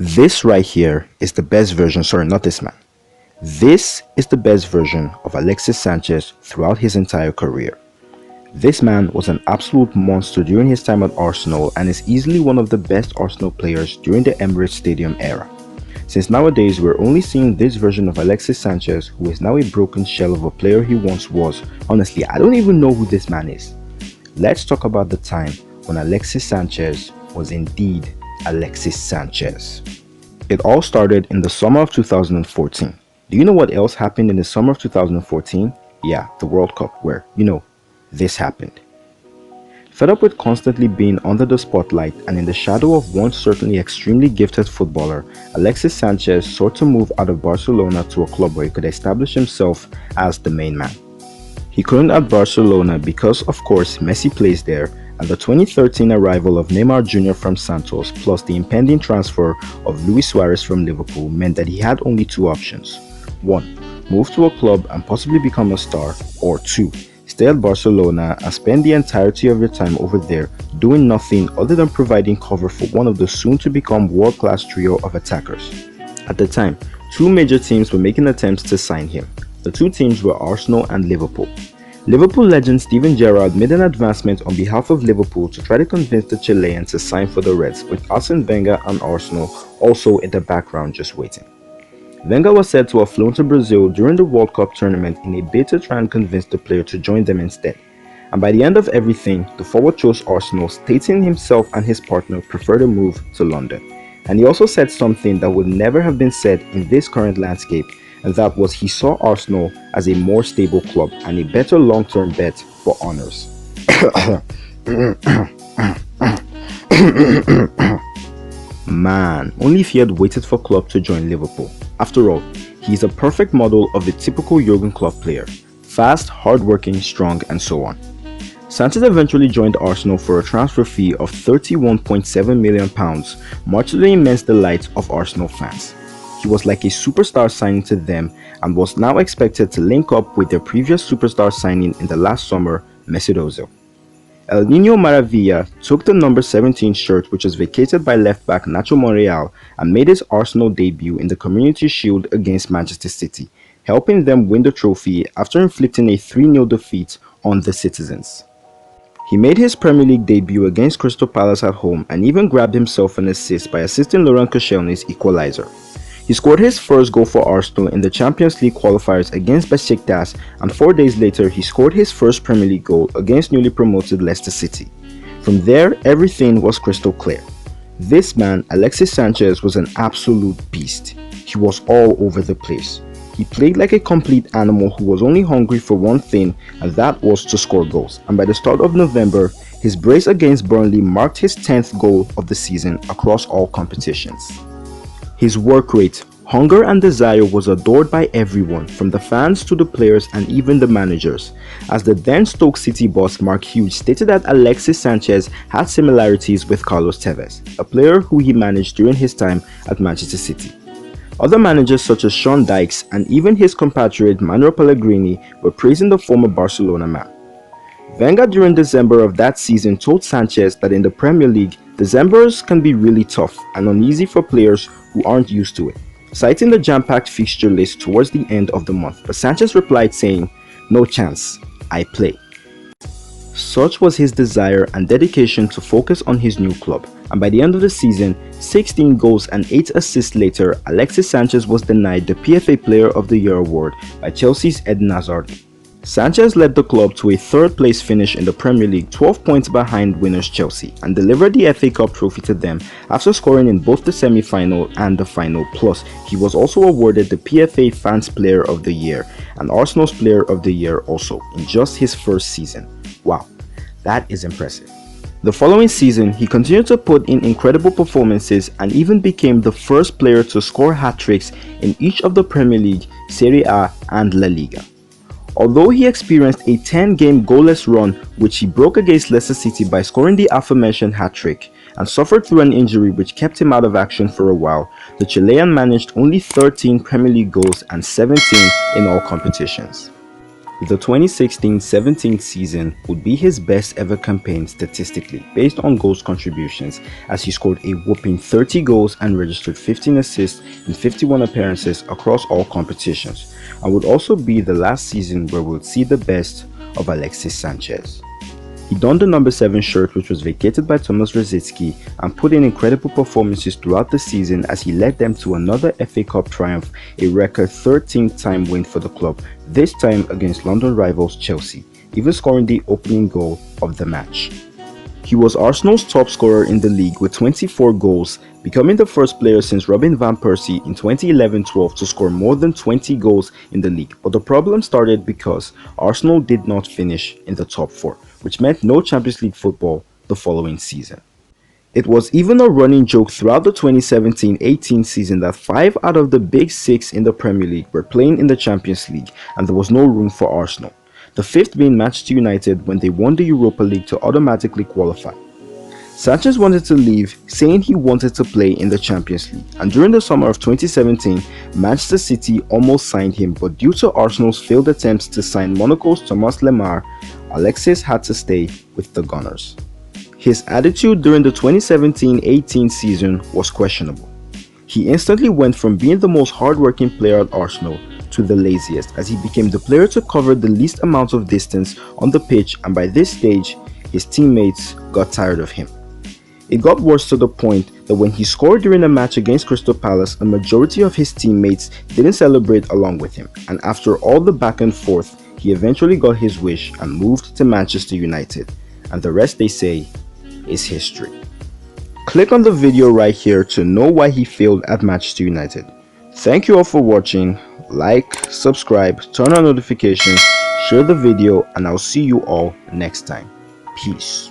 This right here is the best version, sorry, not this man. This is the best version of Alexis Sanchez throughout his entire career. This man was an absolute monster during his time at Arsenal and is easily one of the best Arsenal players during the Emirates Stadium era. Since nowadays we're only seeing this version of Alexis Sanchez, who is now a broken shell of a player he once was. Honestly, I don't even know who this man is. Let's talk about the time when Alexis Sanchez was indeed Alexis Sanchez. It all started in the summer of 2014. Do you know what else happened in the summer of 2014? Yeah, the World Cup, where, this happened. Fed up with constantly being under the spotlight and in the shadow of one certainly extremely gifted footballer, Alexis Sanchez sought to move out of Barcelona to a club where he could establish himself as the main man. He couldn't at Barcelona because, of course, Messi plays there, and the 2013 arrival of Neymar Jr. from Santos plus the impending transfer of Luis Suarez from Liverpool meant that he had only two options. 1. Move to a club and possibly become a star, or 2. Stay at Barcelona and spend the entirety of your time over there doing nothing other than providing cover for one of the soon-to-become world-class trio of attackers. At the time, two major teams were making attempts to sign him. The two teams were Arsenal and Liverpool. Liverpool legend Steven Gerrard made an advancement on behalf of Liverpool to try to convince the Chilean to sign for the Reds, with Arsene Wenger and Arsenal also in the background just waiting. Wenger was said to have flown to Brazil during the World Cup tournament in a bid to try and convince the player to join them instead. And by the end of everything, the forward chose Arsenal, stating himself and his partner preferred a move to London. And he also said something that would never have been said in this current landscape, and that was he saw Arsenal as a more stable club and a better long-term bet for honours. Man, only if he had waited for Klopp to join Liverpool. After all, he is a perfect model of the typical Jurgen Klopp player. Fast, hard-working, strong, and so on. Sanchez eventually joined Arsenal for a transfer fee of £31.7 million, much to the immense delight of Arsenal fans. He was like a superstar signing to them and was now expected to link up with their previous superstar signing in the last summer, Mesut Ozil. El Niño Maravilla took the number 17 shirt, which was vacated by left-back Nacho Monreal, and made his Arsenal debut in the Community Shield against Manchester City, helping them win the trophy after inflicting a 3-0 defeat on the Citizens. He made his Premier League debut against Crystal Palace at home and even grabbed himself an assist by assisting Laurent Koscielny's equalizer. He scored his first goal for Arsenal in the Champions League qualifiers against Besiktas, and 4 days later he scored his first Premier League goal against newly promoted Leicester City. From there, everything was crystal clear. This man, Alexis Sanchez, was an absolute beast. He was all over the place. He played like a complete animal who was only hungry for one thing, and that was to score goals. And by the start of November, his brace against Burnley marked his 10th goal of the season across all competitions. His work rate, hunger and desire was adored by everyone, from the fans to the players and even the managers, as the then Stoke City boss Mark Hughes stated that Alexis Sanchez had similarities with Carlos Tevez, a player who he managed during his time at Manchester City. Other managers such as Sean Dykes and even his compatriot Manuel Pellegrini were praising the former Barcelona man. Wenger during December of that season told Sanchez that in the Premier League, Decembers can be really tough and uneasy for players who aren't used to it, citing the jam-packed fixture list towards the end of the month, but Sanchez replied saying, "No chance, I play." Such was his desire and dedication to focus on his new club, and by the end of the season, 16 goals and 8 assists later, Alexis Sanchez was denied the PFA Player of the Year award by Chelsea's Eden Hazard. Sanchez led the club to a third-place finish in the Premier League, 12 points behind winners Chelsea, and delivered the FA Cup trophy to them after scoring in both the semi-final and the final. Plus, he was also awarded the PFA Fans Player of the Year and Arsenal's Player of the Year also in just his first season. Wow, that is impressive. The following season, he continued to put in incredible performances and even became the first player to score hat-tricks in each of the Premier League, Serie A and La Liga. Although he experienced a 10-game goalless run, which he broke against Leicester City by scoring the aforementioned hat-trick, and suffered through an injury which kept him out of action for a while, the Chilean managed only 13 Premier League goals and 17 in all competitions. The 2016-17 season would be his best ever campaign statistically based on goals contributions, as he scored a whopping 30 goals and registered 15 assists in 51 appearances across all competitions, and would also be the last season where we'll see the best of Alexis Sanchez. He donned the number 7 shirt, which was vacated by Thomas Rosicky, and put in incredible performances throughout the season as he led them to another FA Cup triumph, a record 13th time win for the club, this time against London rivals Chelsea, even scoring the opening goal of the match. He was Arsenal's top scorer in the league with 24 goals, becoming the first player since Robin van Persie in 2011-12 to score more than 20 goals in the league. But the problem started because Arsenal did not finish in the top 4, which meant no Champions League football the following season. It was even a running joke throughout the 2017-18 season that 5 out of the big 6 in the Premier League were playing in the Champions League, and there was no room for Arsenal. The 5th being Manchester United when they won the Europa League to automatically qualify. Sanchez wanted to leave, saying he wanted to play in the Champions League, and during the summer of 2017, Manchester City almost signed him, but due to Arsenal's failed attempts to sign Monaco's Thomas Lemar, Alexis had to stay with the Gunners. His attitude during the 2017-18 season was questionable. He instantly went from being the most hardworking player at Arsenal to the laziest, as he became the player to cover the least amount of distance on the pitch, and by this stage, his teammates got tired of him. It got worse to the point that when he scored during a match against Crystal Palace, a majority of his teammates didn't celebrate along with him, and after all the back and forth, he eventually got his wish and moved to Manchester United, and the rest, they say, is history. Click on the video right here to know why he failed at Manchester United. Thank you all for watching. Like, subscribe, turn on notifications, share the video, and I'll see you all next time. Peace.